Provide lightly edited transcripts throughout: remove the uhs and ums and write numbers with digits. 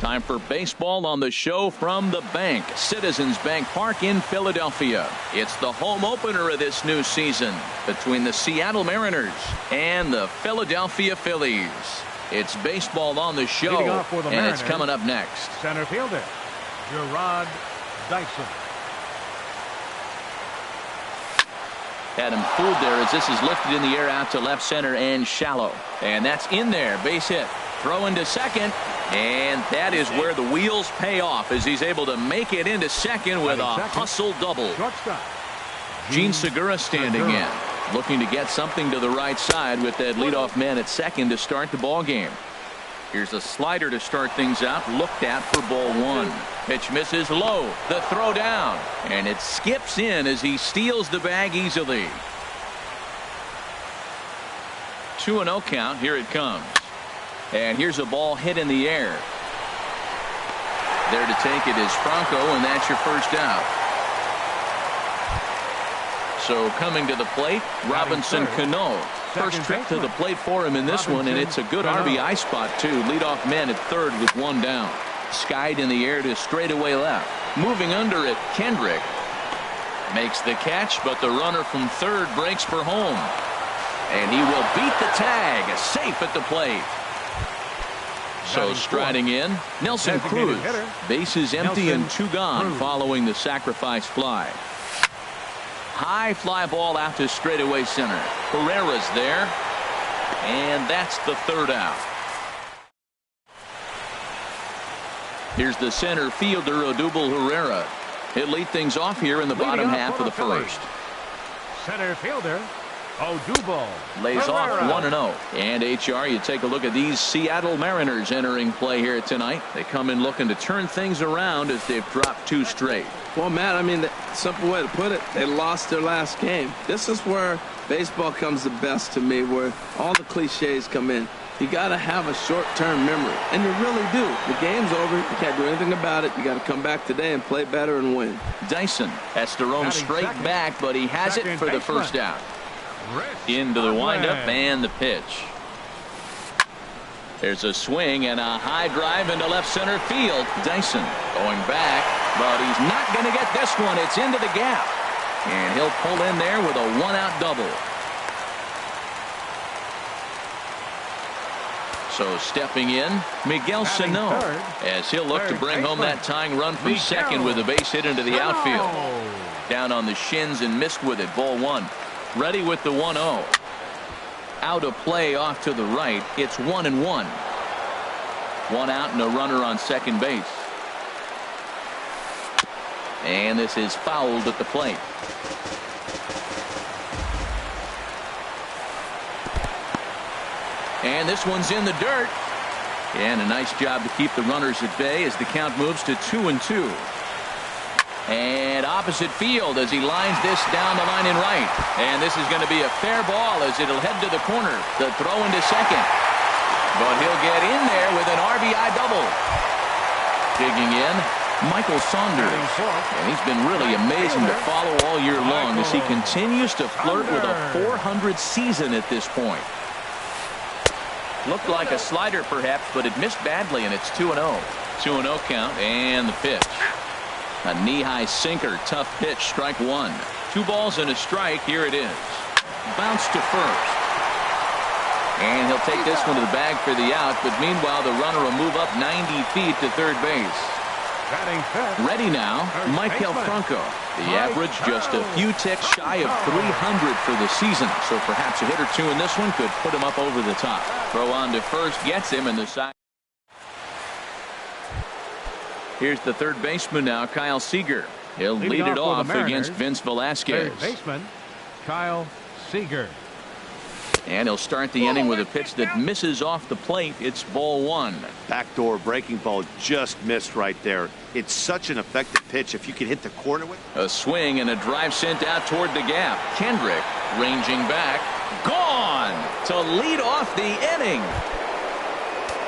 Time for baseball on the show from the bank. Citizens Bank Park in Philadelphia. It's the home opener of this new season between the Seattle Mariners and the Philadelphia Phillies. It's baseball on the show, and it's coming up next. Center fielder, Gerard Dyson. Had him fooled there as this is lifted in the air out to left center and shallow. And that's in there. Base hit. Throw into second. And that is where the wheels pay off as he's able to make it into second with a hustle double. Gene Segura standing in, looking to get something to the right side with that leadoff man at second to start the ball game. Here's a slider to start things out, looked at for ball one. Pitch misses low, the throw down, and it skips in as he steals the bag easily. 2-0 count. Here it comes. And here's a ball hit in the air. There to take it is Franco, and that's your first out. So coming to the plate, Robinson Cano. First trip to the plate for him in this one, and it's a good RBI spot too. Leadoff man at third with one down. Skied in the air to straightaway left. Moving under it, Kendrick makes the catch, but the runner from third breaks for home. And he will beat the tag, safe at the plate. So striding in, Nelson Cruz. Bases empty and two gone following the sacrifice fly. High fly ball out to straightaway center. Herrera's there, and that's the third out. Here's the center fielder, Odubel Herrera. He'll lead things off here in the bottom half of the first. Center fielder, Odubel lays off 1-0. And HR, you take a look at these Seattle Mariners entering play here tonight. They come in looking to turn things around as they've dropped two straight. Well, Matt, I mean, the simple way to put it, they lost their last game. This is where baseball comes the best to me, where all the cliches come in. You got to have a short-term memory, and you really do. The game's over. You can't do anything about it. You got to come back today and play better and win. Dyson has to roam straight back, but he has it for the first out. Into the windup and the pitch. There's a swing and a high drive into left center field. Dyson going back, but he's not going to get this one. It's into the gap, and he'll pull in there with a one-out double. So stepping in, Miguel Sano, as he'll look to bring home that tying run from second with a base hit into the outfield. Down on the shins and missed with it. Ball one. Ready with the 1-0. Out of play off to the right. It's 1-1. One out and a runner on second base. And this is fouled at the plate. And this one's in the dirt. And a nice job to keep the runners at bay as the count moves to 2-2. And opposite field as he lines this down the line in right. And this is going to be a fair ball as it'll head to the corner. The throw into second. But he'll get in there with an RBI double. Digging in, Michael Saunders. And he's been really amazing to follow all year long as he continues to flirt with a .400 season at this point. Looked like a slider perhaps, but it missed badly, and it's 2-0. 2-0 count, and the pitch. A knee-high sinker, tough pitch, strike one. 2 balls and a strike. Here it is. Bounce to first. And he'll take this one to the bag for the out, but meanwhile the runner will move up 90 feet to third base. Ready now, Maikel Franco. The average just a few ticks shy of 300 for the season, so perhaps a hit or two in this one could put him up over the top. Throw on to first gets him in the side. Here's the third baseman now, Kyle Seager. He'll lead it off against Vince Velasquez. Third baseman, Kyle Seager. And he'll start the inning with a pitch that misses off the plate. It's ball one. Backdoor breaking ball just missed right there. It's such an effective pitch if you can hit the corner with it. A swing and a drive sent out toward the gap. Kendrick ranging back. Gone to lead off the inning.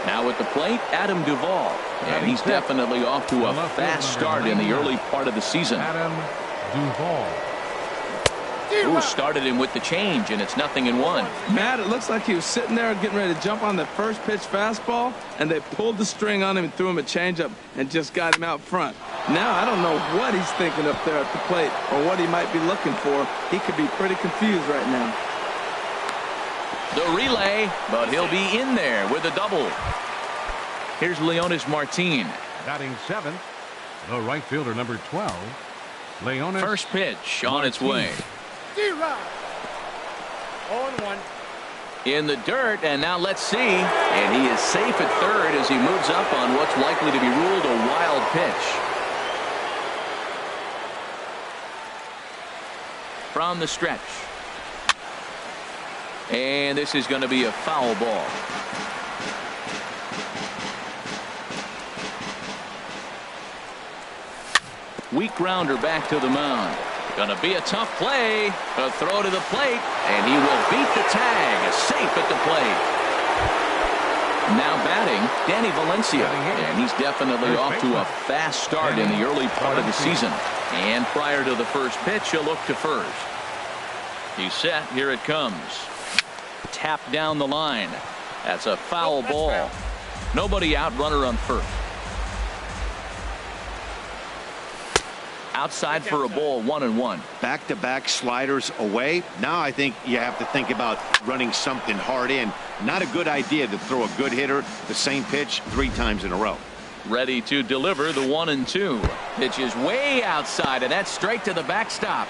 Now at the plate, Adam Duvall. And he's definitely off to a fast start in the early part of the season. Adam Duvall. Ooh, started him with the change, and it's 0-1. Matt, it looks like he was sitting there getting ready to jump on the first pitch fastball, and they pulled the string on him and threw him a changeup and just got him out front. Now, I don't know what he's thinking up there at the plate or what he might be looking for. He could be pretty confused right now. The relay, but he'll be in there with a double. Here's Leonis Martin. Batting 7th, the right fielder, number 12, Leonis. First pitch on its way. 0-1. In the dirt, and now let's see. And he is safe at third as he moves up on what's likely to be ruled a wild pitch. From the stretch. And this is going to be a foul ball. Weak grounder back to the mound. Going to be a tough play. A throw to the plate, and he will beat the tag. Safe at the plate. Now batting, Danny Valencia. And he's definitely off to a fast start in the early part of the season. And prior to the first pitch, he'll look to first. He's set. Here it comes. Tap down the line. That's a foul ball. Nobody out, runner on first. Outside for a ball, 1-1. Back-to-back sliders away. Now I think you have to think about running something hard in. Not a good idea to throw a good hitter the same pitch 3 times in a row. Ready to deliver the 1-2. Pitch is way outside, and that's straight to the backstop.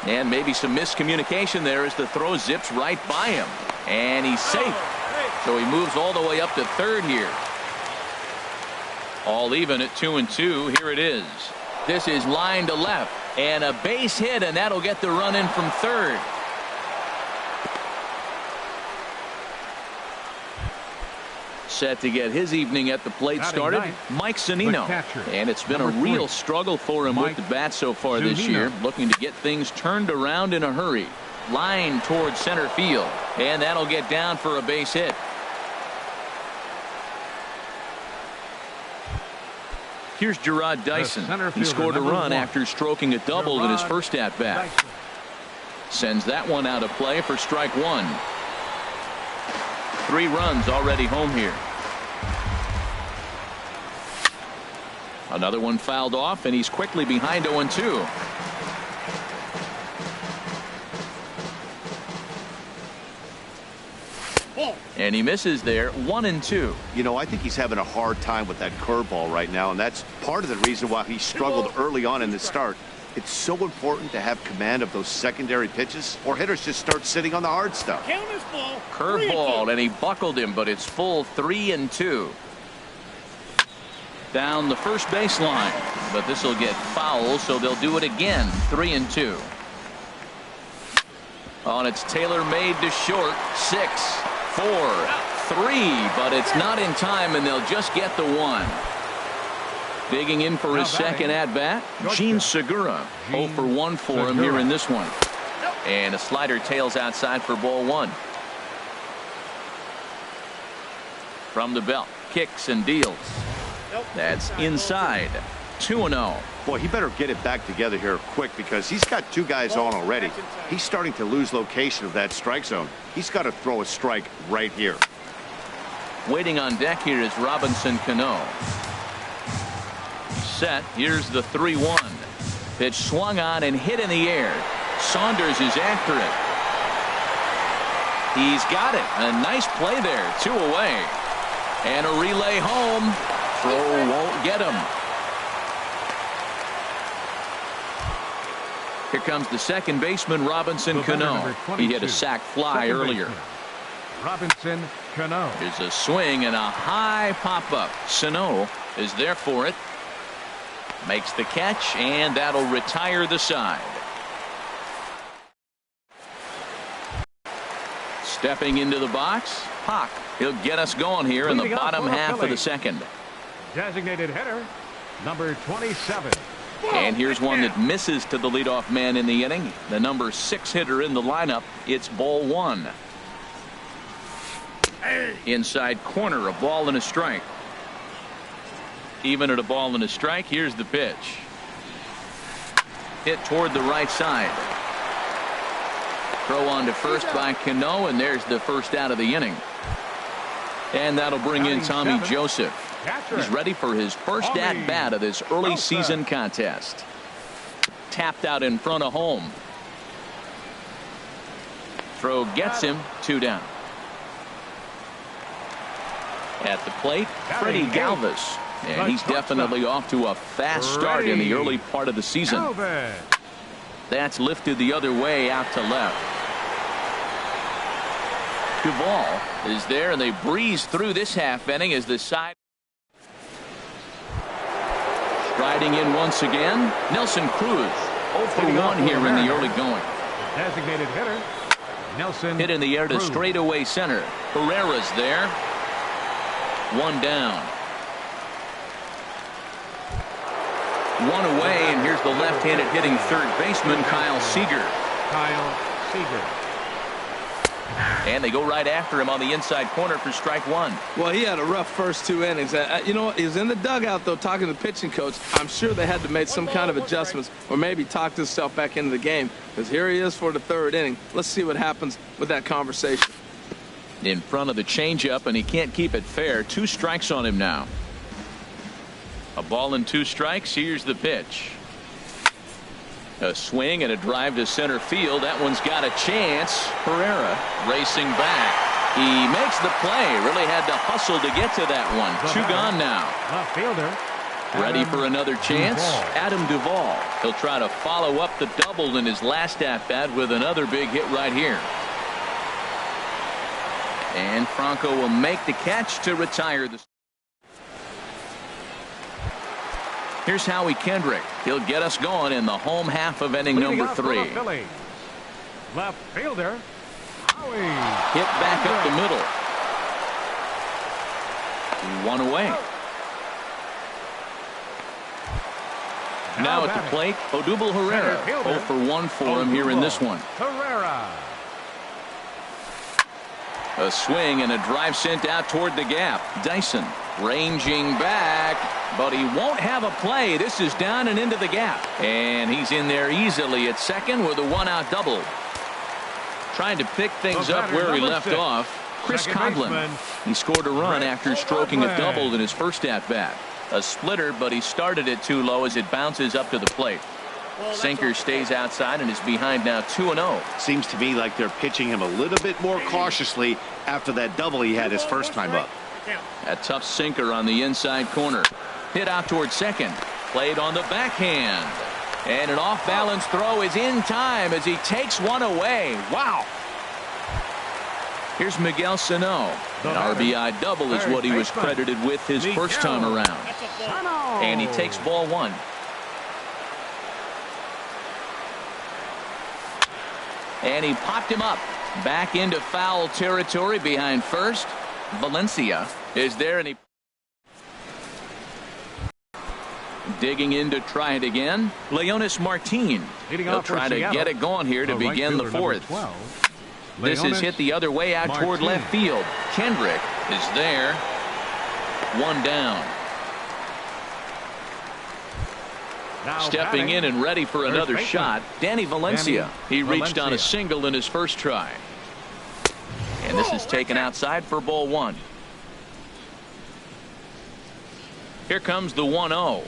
And maybe some miscommunication there as the throw zips right by him. And he's safe. So he moves all the way up to third here. All even at 2-2. Here it is. This is line to left. And a base hit, and that'll get the run in from third. Set to get his evening at the plate started, Mike Zunino. And it's been a real struggle for him with the bat so far this year. Looking to get things turned around in a hurry. Line towards center field. And that'll get down for a base hit. Here's Gerard Dyson. He scored a run after stroking a double in his first at-bat. Sends that one out of play for strike 1. 3 runs already home here. Another one fouled off, and he's quickly behind 0-2. And he misses there, 1-2. You know, I think he's having a hard time with that curveball right now, and that's part of the reason why he struggled early on in the start. It's so important to have command of those secondary pitches, or hitters just start sitting on the hard stuff. Curveball, and he buckled him, but it's full 3-2. Down the first baseline, but this will get foul, so they'll do it again. 3-2. On it's Taylor made to short. 6, 4, 3, but it's not in time, and they'll just get the 1. Digging in for his second at-bat, Gene Segura. 0 for 1 for him here in this one. And a slider tails outside for ball 1. From the belt, kicks and deals. That's inside. 2-0. Boy, he better get it back together here quick, because he's got 2 guys on already. He's starting to lose location of that strike zone. He's got to throw a strike right here. Waiting on deck here is Robinson Cano. Set. Here's the 3-1. Pitch swung on and hit in the air. Saunders is after it. He's got it. A nice play there. 2 away. And a relay home. Throw won't get him. Here comes the second baseman, Robinson Cano. He hit a sac fly earlier. Robinson Cano. Here's a swing and a high pop-up. Cano is there for it. Makes the catch, and that'll retire the side. Stepping into the box, Hawk. He'll get us going here in the bottom half of the second. Designated hitter, number 27. And here's one that misses to the leadoff man in the inning. The number 6 hitter in the lineup. It's ball 1. Inside corner, a ball and a strike. Even at a ball and a strike, here's the pitch. Hit toward the right side. Throw on to first by Cano, and there's the first out of the inning. And that'll bring in Tommy Joseph. He's ready for his first at-bat of this early season contest. Tapped out in front of home. Throw gets him, 2 down. At the plate, Freddie Galvis. And he's definitely off to a fast start in the early part of the season. That's lifted the other way out to left. Duvall is there, and they breeze through this half inning as the side. Striding in once again, Nelson Cruz. 0 for 1 here in the early going. Designated hitter, Nelson Hit in the air to Cruz. straightaway center. Herrera's there. 1 down. 1 away, and here's the left-handed hitting third baseman, Kyle Seager. Kyle Seager. And they go right after him on the inside corner for strike 1. Well, he had a rough first 2 innings. You know what? He was in the dugout, though, talking to the pitching coach. I'm sure they had to make some kind of adjustments or maybe talked himself back into the game, because here he is for the 3rd inning. Let's see what happens with that conversation. In front of the changeup, and he can't keep it fair. 2 strikes on him now. A ball and 2 strikes. Here's the pitch. A swing and a drive to center field. That one's got a chance. Herrera racing back. He makes the play. Really had to hustle to get to that one. 2 gone now. Left fielder. Ready for another chance. Adam Duvall. He'll try to follow up the double in his last at-bat with another big hit right here. And Franco will make the catch to retire the. Here's Howie Kendrick. He'll get us going in the home half of inning number 3. Left fielder, Howie. Hit back up the middle. 1 away. Now at the plate, Odubel Herrera. 0 for 1 for him here in this one. Herrera. A swing and a drive sent out toward the gap. Dyson ranging back, but he won't have a play. This is down and into the gap, and he's in there easily at second with a 1-out double. Trying to pick things up where he left off, Chris Coghlan. He scored a run after stroking a double in his first at-bat. A splitter, but he started it too low as it bounces up to the plate. Sinker stays outside and is behind now 2-0. Seems to me like they're pitching him a little bit more cautiously after that double he had his first time up. A tough sinker on the inside corner. Hit out towards second. Played on the backhand. And an off-balance throw is in time as he takes one away. Wow. Here's Miguel Sano. An RBI double is what he was credited with his first time around. And he takes ball 1. And he popped him up. Back into foul territory behind first. Valencia is there, and he digging in to try it again. Leonis Martin. He'll try to get it going here to begin the 4th. This is hit the other way out toward left field. Kendrick is there. 1 down. Stepping in and ready for another shot, Danny Valencia. He reached on a single in his first try. And this is taken outside for ball 1. Here comes the 1-0.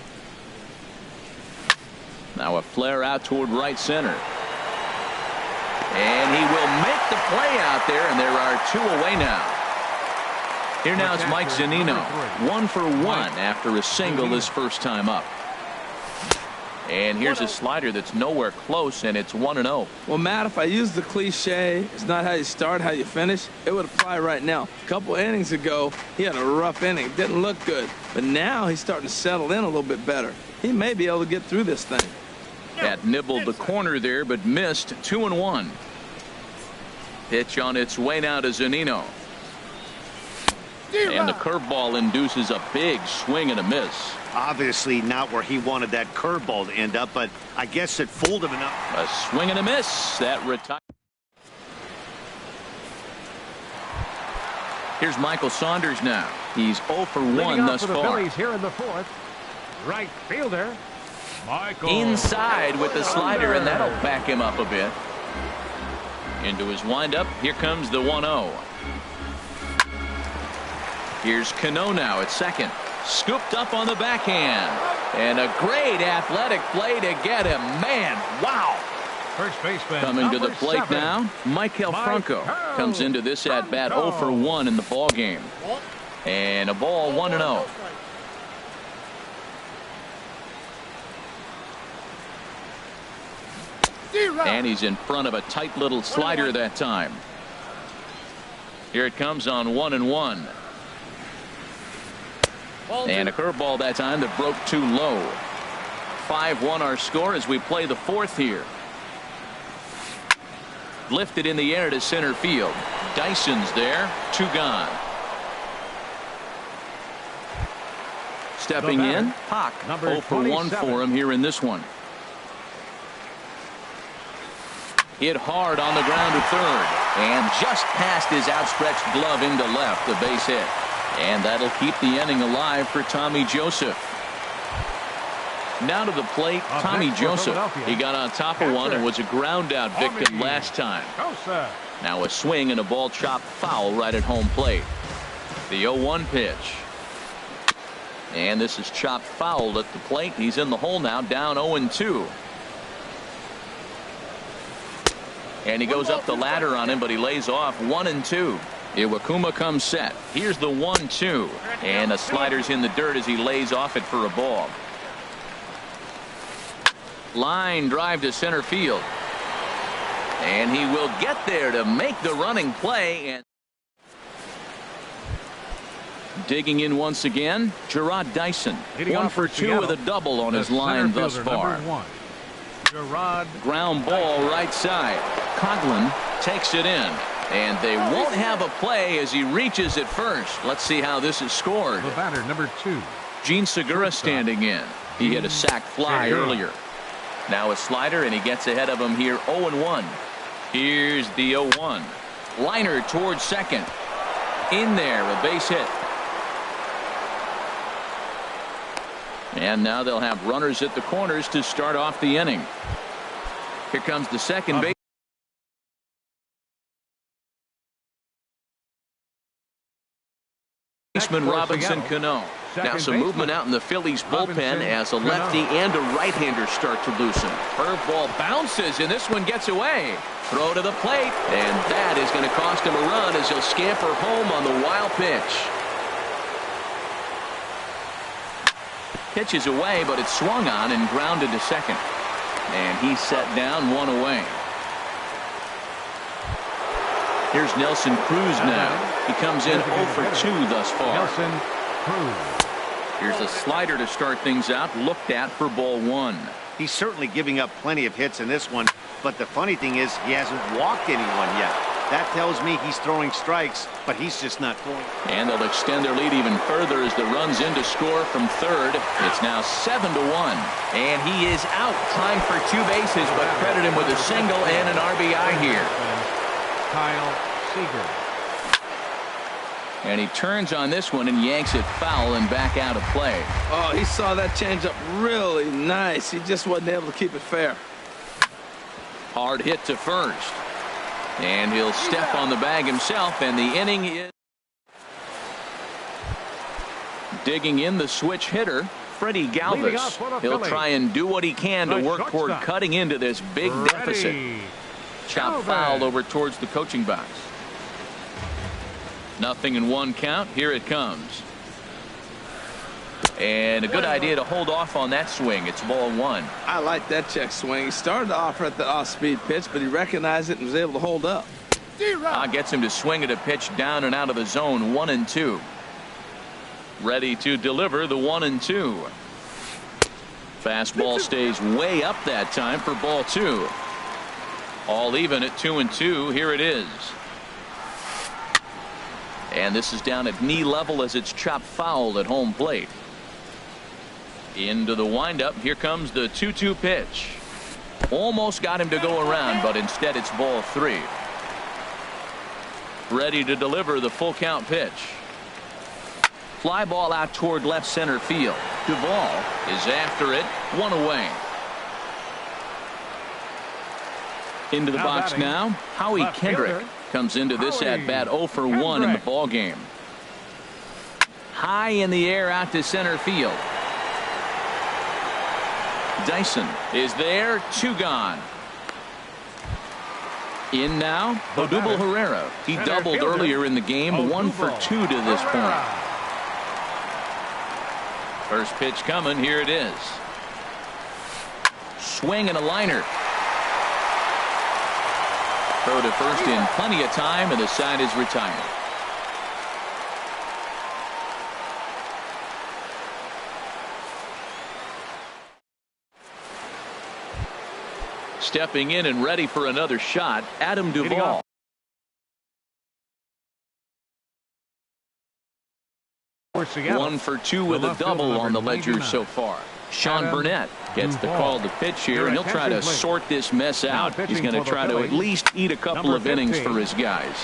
Now a flare out toward right center. And he will make the play out there, and there are 2 away now. Here now is Mike Zunino. 1 for 1 after a single his first time up. And here's a slider that's nowhere close, and it's 1-0. Well, Matt, if I use the cliche, it's not how you start, how you finish, it would apply right now. A couple innings ago, he had a rough inning. Didn't look good. But now he's starting to settle in a little bit better. He may be able to get through this thing. That nibbled the corner there, but missed. 2-1. Pitch on its way now to Zunino. And the curveball induces a big swing and a miss. Obviously not where he wanted that curveball to end up, but I guess it fooled him enough. A swing and a miss. That retires. Here's Michael Saunders now. He's 0 for 1 thus far. Here in the 4th, right fielder Inside with the slider, and that'll back him up a bit. Into his windup. Here comes the 1-0. Here's Cano now at second. Scooped up on the backhand. And a great athletic play to get him. Man, wow. First baseman Coming to the plate now, Michael Franco comes into this at bat 0 for 1 in the ball game. And a ball 1-0. And he's in front of a tight little slider that time. Here it comes on 1-1. And a curveball that time that broke too low. 5-1 our score as we play the fourth here. Lifted in the air to center field. Dyson's there. 2 gone. Stepping in, Hawk. 0 for 1 for him here in this one. Hit hard on the ground to third. And just past his outstretched glove into left. A base hit. And that'll keep the inning alive for Tommy Joseph. Now to the plate, Tommy Joseph. He got on top of one and was a ground out victim last time. Now a swing and a ball chopped foul right at home plate. The 0-1 pitch. And this is chopped foul at the plate. He's in the hole now, down 0-2. And he goes up the ladder on him, but he lays off 1-2. Iwakuma comes set. Here's the 1-2. And the slider's in the dirt as he lays off it for a ball. Line drive to center field. And he will get there to make the running play. And digging in once again, Gerard Dyson. 1 for 2 with a double on his line thus far. Ground ball right side. Coughlin takes it in. And they won't have a play as he reaches it first. Let's see how this is scored. The batter, number 2. Gene Segura standing in. He hit a sac fly earlier. Now a slider, and he gets ahead of him here 0-1. Here's the 0-1. Liner towards second. In there, a base hit. And now they'll have runners at the corners to start off the inning. Here comes the second base. Baseman Robinson Cano. Now some movement out in the Phillies bullpen as a lefty and a right-hander start to loosen. Curveball bounces, and this one gets away. Throw to the plate, and that is going to cost him a run as he'll scamper home on the wild pitch. Pitch is away, but it's swung on and grounded to second. And he's set down, 1 away. Here's Nelson Cruz now. He comes in 0 for 2 thus far. Nelson Cruz. Here's a slider to start things out, looked at for ball 1. He's certainly giving up plenty of hits in this one, but the funny thing is he hasn't walked anyone yet. That tells me he's throwing strikes, but he's just not throwing. And they'll extend their lead even further as the run's in to score from third. It's now 7-1. And he is out. Time for 2 bases, but credit him with a single and an RBI here. Kyle Seager. And he turns on this one and yanks it foul and back out of play. Oh, he saw that changeup really nice. He just wasn't able to keep it fair. Hard hit to first. And he'll step on the bag himself, and the inning is digging in the switch hitter, Freddie Galvis. He'll try and do what he can to work toward cutting into this big deficit. Chop foul over towards the coaching box. 0-1 count. Here it comes. And a good idea to hold off on that swing. It's ball 1. I like that check swing. He started off at the off-speed pitch, but he recognized it and was able to hold up. Gets him to swing at a pitch down and out of the zone. 1-2. Ready to deliver the 1-2. Fastball stays way up that time for ball 2. All even at 2-2. Here it is. And this is down at knee level as it's chopped foul at home plate. Into the windup. Here comes the 2-2 pitch. Almost got him to go around, but instead it's ball 3. Ready to deliver the full count pitch. Fly ball out toward left center field. Duvall is after it. One away. Into the box now. Howie Kendrick comes into this at bat 0 for 1 in the ball game. High in the air out to center field. Dyson is there. 2 gone. In now, Odubel Herrera. He doubled earlier in the game. 1 for 2 to this point. First pitch coming. Here it is. Swing and a liner. Throw to first in plenty of time, and the side is retired. Stepping in and ready for another shot, Adam Duvall. One for 2 with a double on the ledger so far. Sean Burnett gets the call to pitch here, and he'll try to sort this mess out. He's going to try to at least eat a couple of innings for his guys.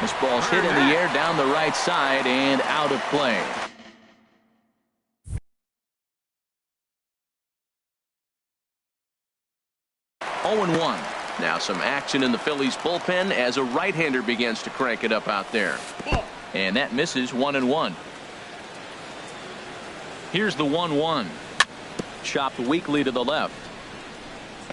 This ball's hit in the air down the right side and out of play. Oh and 1. Now some action in the Phillies bullpen as a right-hander begins to crank it up out there. And that misses. 1 and 1. Here's the 1-1. Chopped weakly to the left.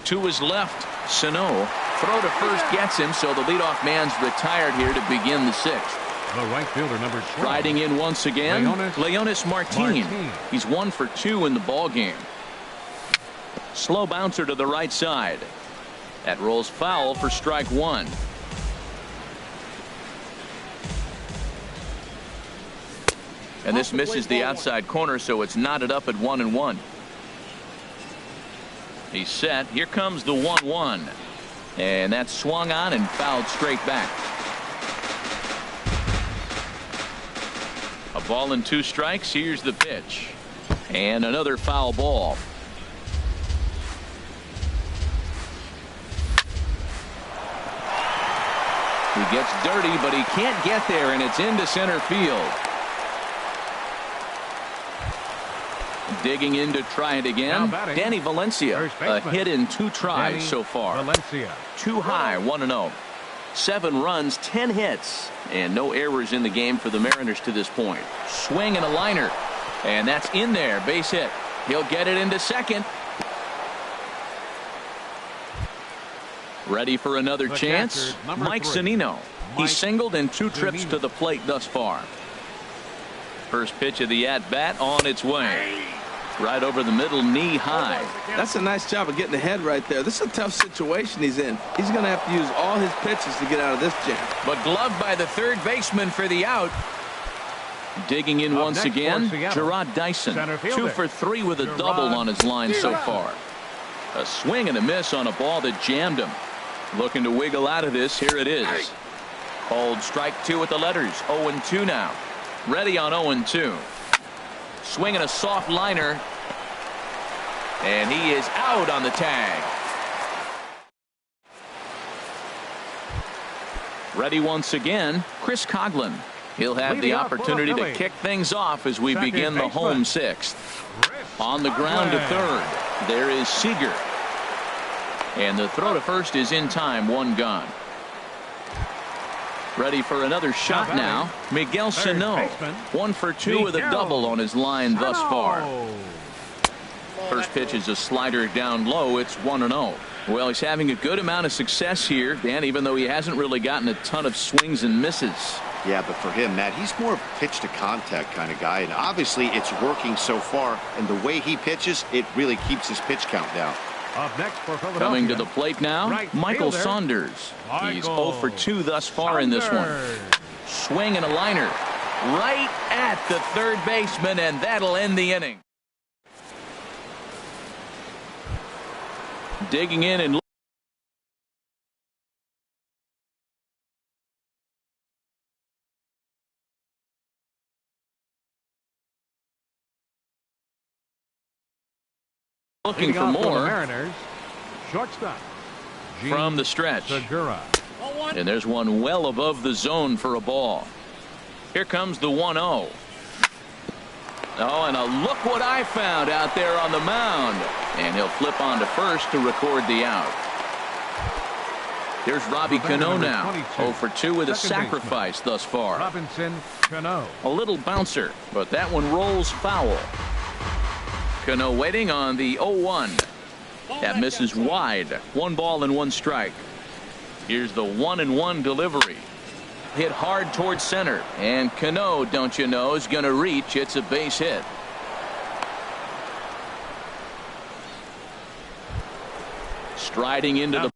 To his left. Sano. Throw to first gets him, so the leadoff man's retired here to begin the 6th. The right fielder, number 12. Riding in once again, Leonis Martin. He's 1 for 2 in the ball game. Slow bouncer to the right side. That rolls foul for strike 1. And this misses the outside corner, so it's knotted up at 1 and 1. He's set. Here comes the 1-1. And that's swung on and fouled straight back. A ball and 2 strikes. Here's the pitch. And another foul ball. He gets dirty, but he can't get there, and it's into center field. Digging in to try it again. Danny Valencia, a hit in 2 tries so far. Too high, 1-0. 7 runs, 10 hits, and no errors in the game for the Mariners to this point. Swing and a liner, and that's in there. Base hit. He'll get it into second. Ready for another chance. Mike Zunino. He singled in 2 trips to the plate thus far. First pitch of the at-bat on its way. Right over the middle, knee high. That's a nice job of getting ahead right there. This is a tough situation he's in. He's going to have to use all his pitches to get out of this jam. But gloved by the third baseman for the out. Digging in once again, Gerard Dyson. 2 for 3 with a double on his line so far. A swing and a miss on a ball that jammed him. Looking to wiggle out of this. Here it is. Called strike 2 with the letters. 0-2 now. Ready on 0-2. Swinging a soft liner. And he is out on the tag. Ready once again, Chris Coghlan. He'll have the opportunity to kick things off as we begin the home 6th. On the ground to third. There is Seager. And the throw to first is in time. 1 gone. Ready for another shot now. Miguel Sano. 1 for 2 with a double on his line thus far. First pitch is a slider down low. It's 1-0. Well, he's having a good amount of success here, Dan, even though he hasn't really gotten a ton of swings and misses. Yeah, but for him, Matt, he's more of a pitch to contact kind of guy, and obviously it's working so far, and the way he pitches, it really keeps his pitch count down. Up next for Philadelphia. Coming to the plate now, Michael Saunders. He's 0 for 2 thus far in this one. Swing and a liner right at the third baseman, and that'll end the inning. Digging in and looking for more. Mariners, shortstop From the stretch. Segura. And there's one well above the zone for a ball. Here comes the 1-0. Oh, and look what I found out there on the mound. And he'll flip on to first to record the out. Here's Robbie Cano now. 0 for 2 with a sacrifice thus far. Robinson Cano. A little bouncer, but that one rolls foul. Cano waiting on the 0-1. That misses wide. 1 ball and 1 strike. Here's the 1-1 delivery. Hit hard towards center. And Cano, don't you know, is going to reach. It's a base hit. Striding into the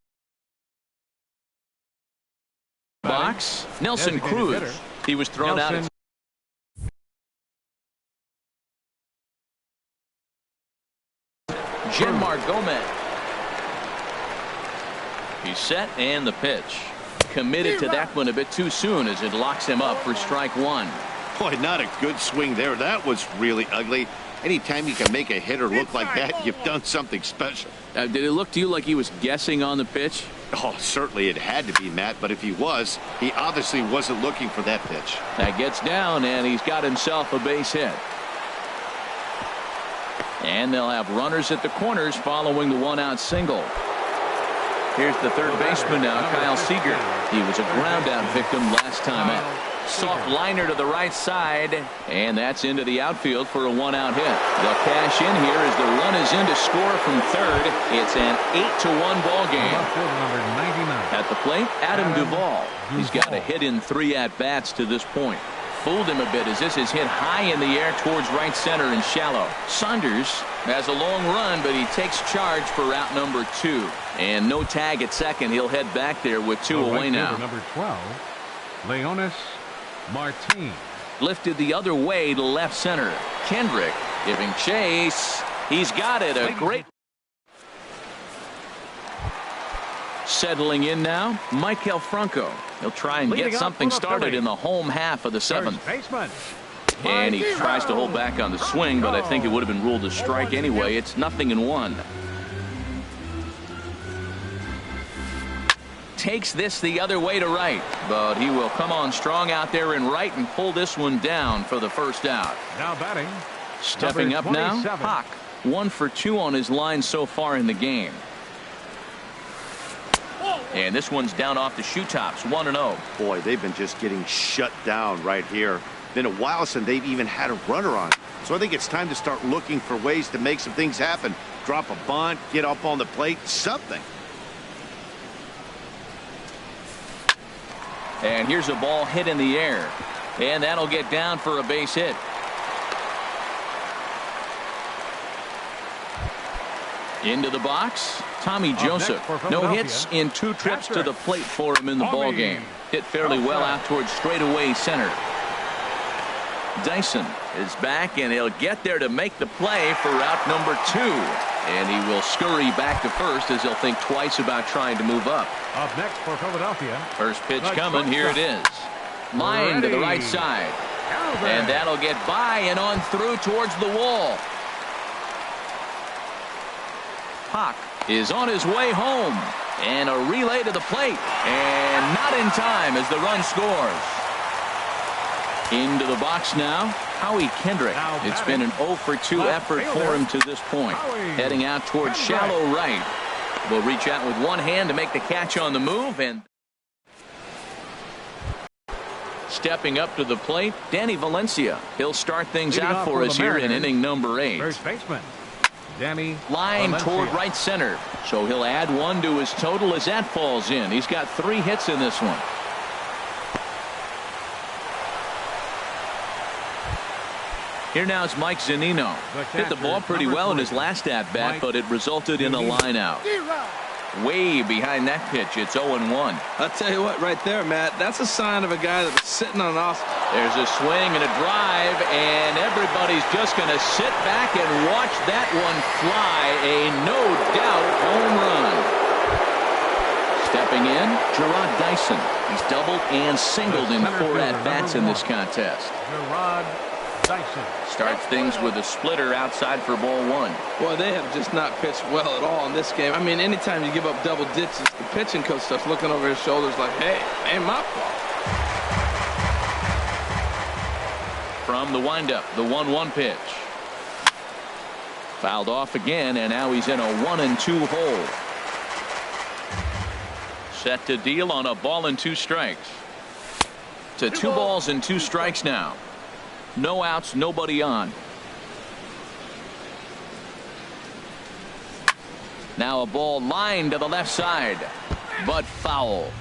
box, Nelson Cruz. He was thrown out. Genmar Gomez. He's set and the pitch. Committed to that one a bit too soon as it locks him up for strike 1. Boy, not a good swing there. That was really ugly. Anytime you can make a hitter look like that, you've done something special. Did it look to you like he was guessing on the pitch? Oh, certainly it had to be, Matt, but if he was, he obviously wasn't looking for that pitch. That gets down, and he's got himself a base hit. And they'll have runners at the corners following the 1-out single. Here's the third baseman now, Kyle Seager. He was a ground-out victim last time up. Soft liner to the right side, and that's into the outfield for a 1-out hit. They'll cash in here as the run is in to score from third. It's an 8-1 ball game. At the plate, Adam Duvall. He's got a hit in 3 at-bats to this point. Fooled him a bit as this is hit high in the air towards right center and shallow. Saunders has a long run, but he takes charge for route number 2. And no tag at second. He'll head back there with 2 away now. Number 12, Leonis Martin. Lifted the other way to left center. Kendrick giving chase. He's got it. A great. Settling in now, Michael Franco. He'll try and get something started in the home half of the 7th. And he tries to hold back on the swing, but I think it would have been ruled a strike anyway. It's 0-1. Takes this the other way to right, but he will come on strong out there in right and pull this one down for the first out. Now batting. Stepping up now, Hawk. 1 for 2 on his line so far in the game. And this one's down off the shoe tops, 1-0. Boy, they've been just getting shut down right here. Been a while since they've even had a runner on. So I think it's time to start looking for ways to make some things happen. Drop a bunt, get up on the plate, something. And here's a ball hit in the air. And that'll get down for a base hit. Into the box, Tommy Joseph. No hits in 2 trips to the plate for him in the ball game. Hit fairly well out towards straightaway center. Dyson is back, and he'll get there to make the play for route number 2. And he will scurry back to first as he'll think twice about trying to move up. Up next for Philadelphia. First pitch coming. Here it is. Line to the right side. And that'll get by and on through towards the wall. Hawk is on his way home. And a relay to the plate. And not in time as the run scores. Into the box now, Howie Kendrick. It's been an 0 for 2 effort for him to this point. Heading out towards shallow right. Will reach out with one hand to make the catch on the move. And stepping up to the plate, Danny Valencia. He'll start things out for us here in inning number 8. First baseman, Danny Line Valencia. toward right center. So he'll add 1 to his total as that falls in. He's got 3 hits in this one. Here now is Mike Zunino. Hit the ball pretty well in his last at-bat, but it resulted in a line-out. Way behind that pitch, it's 0-1. I'll tell you what, right there, Matt, that's a sign of a guy that was sitting on off. There's a swing and a drive, and everybody's just going to sit back and watch that one fly. A no-doubt home run. Stepping in, Gerard Dyson. He's doubled and singled in 4 at-bats in this contest. Gerard Dyson. Starts things with a splitter outside for ball 1. Boy, they have just not pitched well at all in this game. I mean, anytime you give up double digits, the pitching coach starts looking over his shoulders like, hey, ain't my fault. from the windup, the 1-1 pitch. Fouled off again, and now he's in a 1-2 hole. Set to deal on a ball and 2 strikes. To 2 balls and 2 strikes now. No outs, nobody on. Now a ball lined to the left side, but foul.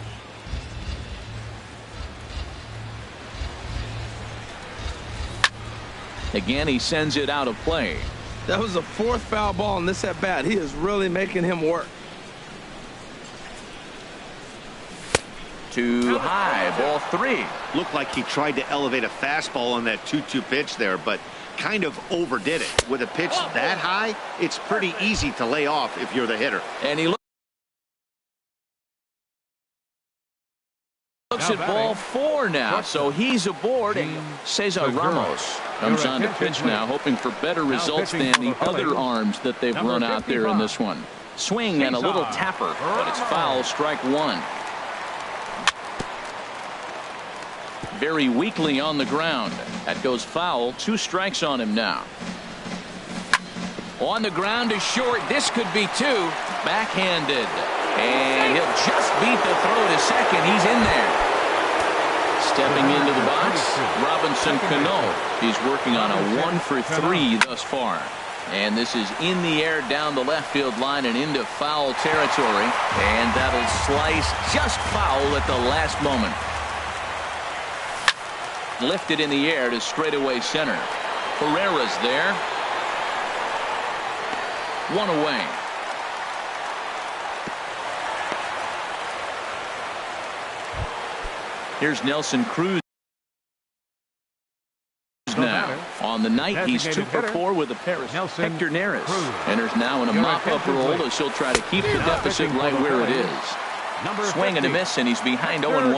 Again, he sends it out of play. That was the 4th foul ball in this at bat. He is really making him work. Too high, ball 3. Looked like he tried to elevate a fastball on that 2-2 pitch there, but kind of overdid it. With a pitch that high, it's pretty easy to lay off if you're the hitter. And he looks at ball 4 now, so he's aboard. And Cesar Ramos comes on to pitch now, hoping for better results than the other arms that they've run out there in this one. Swing and a little tapper, but it's foul, strike 1. Very weakly on the ground. That goes foul. 2 strikes on him now. On the ground is short. This could be 2. Backhanded. And he'll just beat the throw to second. He's in there. Stepping into the box, Robinson Cano. He's working on a 1-for-3 thus far. And this is in the air down the left field line and into foul territory. And that'll slice just foul at the last moment. Lifted in the air to straightaway center. Herrera's there. 1 away. Here's Nelson Cruz now. On the night, he's 2-for-4 with a pair of Hector Neris enters now in a mop-up role as he'll try to keep the deficit right where it is. Swing and a miss, and he's behind 0-1.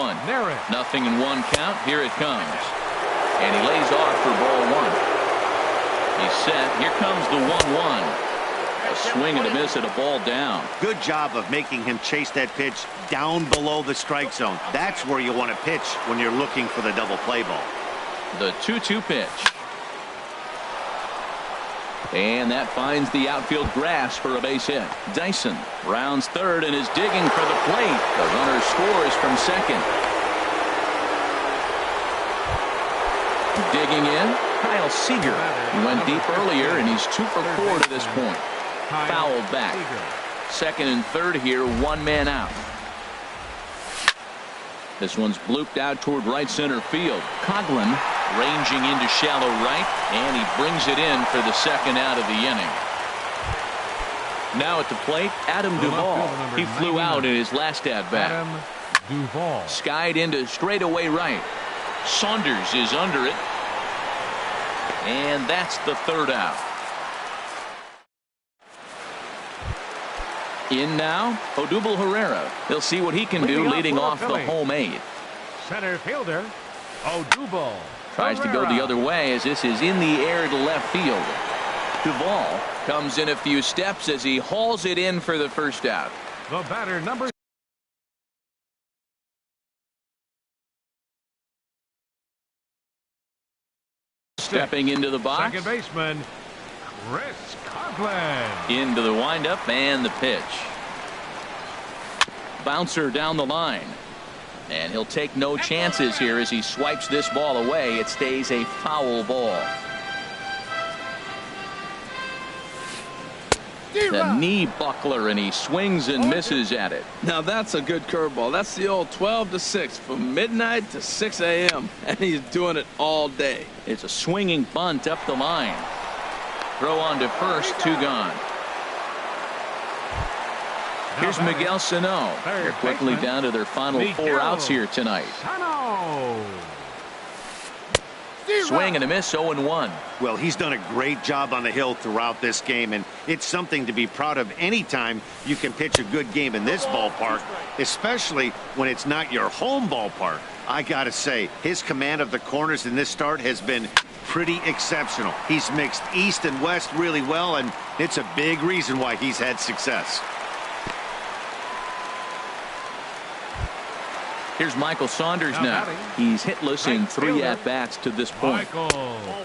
Nothing in 1 count. Here it comes. And he lays off for ball 1. He's set. Here comes the 1-1. A swing and a miss at a ball down. Good job of making him chase that pitch down below the strike zone. That's where you want to pitch when you're looking for the double play ball. The 2-2 pitch. And that finds the outfield grass for a base hit. Dyson rounds third and is digging for the plate. The runner scores from second. Digging in, Kyle Seager. He went deep earlier, and he's 2-for-4 to this point. Fouled back. Second and third here, 1 man out. This one's blooped out toward right center field. Coughlin ranging into shallow right, and he brings it in for the second out of the inning. Now at the plate, Adam Duvall. He flew out in his last at-bat. Skied into straightaway right. Saunders is under it. And that's the 3rd out. In now, Odubel Herrera. He'll see what he can do leading off the home 8th. Center fielder, Odubel. Tries to go the other way as this is in the air to left field. Duvall comes in a few steps as he hauls it in for the first out. The batter, number stepping into the box. Second baseman, Chris Coughlin. Into the windup and the pitch. Bouncer down the line. And he'll take no chances here as he swipes this ball away. It stays a foul ball. The knee buckler, and he swings and misses at it. Now that's a good curveball. That's the old 12-6 from midnight to 6 a.m. and he's doing it all day. It's a swinging bunt up the line. Throw on to first, 2 gone. Here's Miguel Sano. They're quickly down to their final 4 outs here tonight. Swing and a miss, 0-1. Well, he's done a great job on the hill throughout this game, and it's something to be proud of anytime you can pitch a good game in this ballpark, especially when it's not your home ballpark. I gotta say, his command of the corners in this start has been pretty exceptional. He's mixed east and west really well, and it's a big reason why he's had success. Here's Michael Saunders now. He's hitless in 3 at-bats to this point.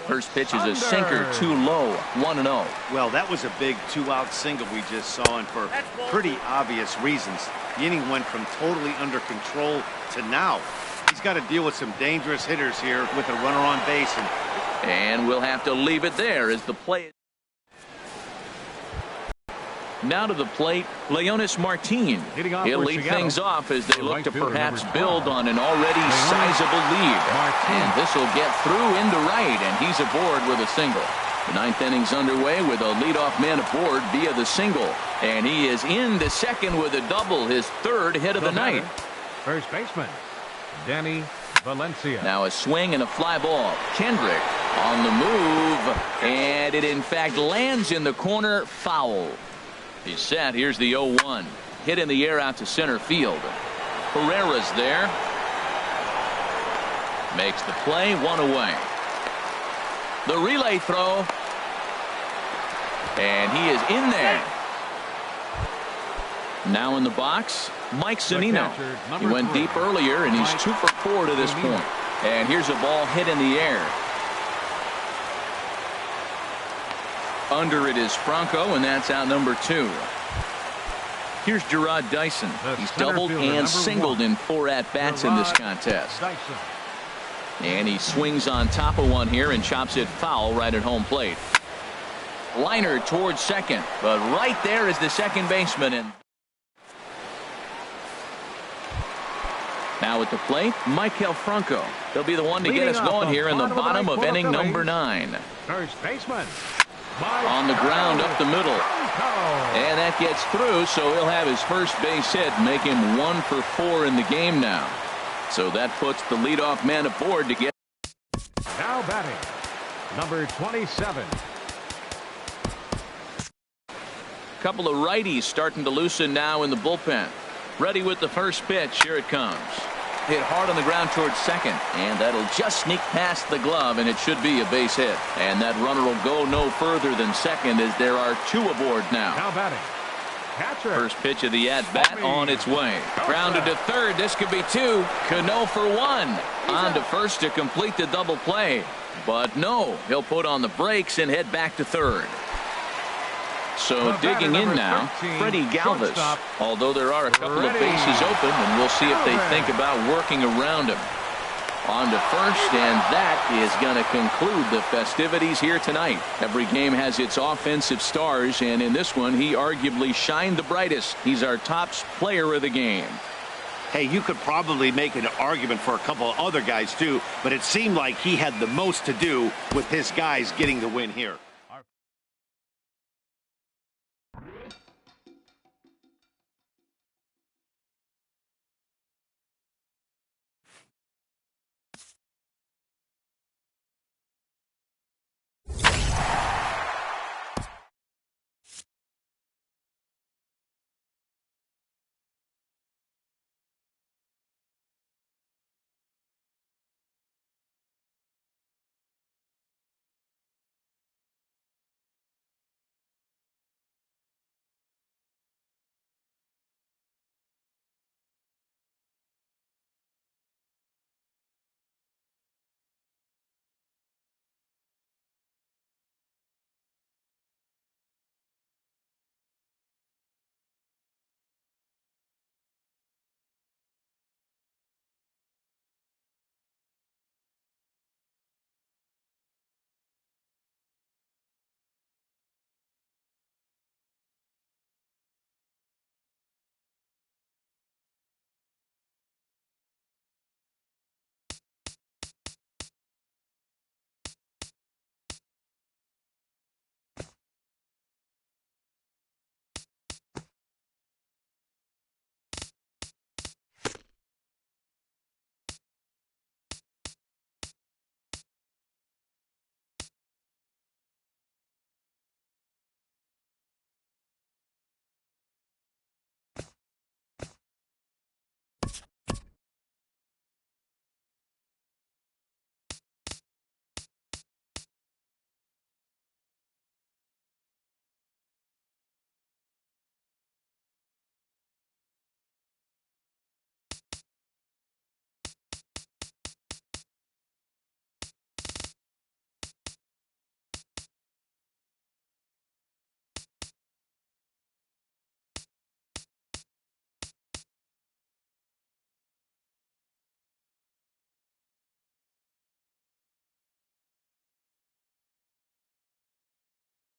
First pitch is a sinker too low, 1-0. Well, that was a big 2-out single we just saw, and for pretty obvious reasons. The inning went from totally under control to now. He's got to deal with some dangerous hitters here with a runner on base. And we'll have to leave it there as the play. Now to the plate, Leonis Martin. He'll lead things off as they look to perhaps build on an already sizable lead. And this will get through into right, and he's aboard with a single. The 9th inning's underway with a leadoff man aboard via the single. And he is into second with a double, his 3rd hit of the night. First baseman, Danny Valencia. Now a swing and a fly ball. Kendrick on the move, and it in fact lands in the corner, foul. He's set. Here's the 0-1. Hit in the air out to center field. Herrera's there. Makes the play, 1 away. The relay throw. And he is in there. Now in the box, Mike Zunino. He went deep earlier, and he's 2 for 4 to this point. And here's a ball hit in the air. Under it is Franco, and that's out number 2. Here's Gerard Dyson. He's doubled and singled in 4 at-bats in this contest. And he swings on top of one here and chops it foul right at home plate. Liner towards second, but right there is the second baseman. And now at the plate, Maikel Franco. He'll be the one to get us going here in the bottom of inning number 9. First baseman. On the ground up the middle. And that gets through, so he'll have his first base hit, make him 1 for 4 in the game now. So that puts the leadoff man aboard to get. Now batting, number 27. Couple of righties starting to loosen now in the bullpen. Ready with the first pitch. Here it comes. Hit hard on the ground towards second, and that'll just sneak past the glove, and it should be a base hit. And that runner will go no further than second as there are 2 aboard now. Now batting, catcher. First pitch of the at-bat on its way. Grounded to third. This could be 2. Cano for 1. On to first to complete the double play. But no, he'll put on the brakes and head back to third. So digging in now, Freddie Galvis. Although there are a couple of bases open, and we'll see if they think about working around him. On to first, and that is going to conclude the festivities here tonight. Every game has its offensive stars, and in this one, he arguably shined the brightest. He's our top player of the game. Hey, you could probably make an argument for a couple of other guys too, but it seemed like he had the most to do with his guys getting the win here.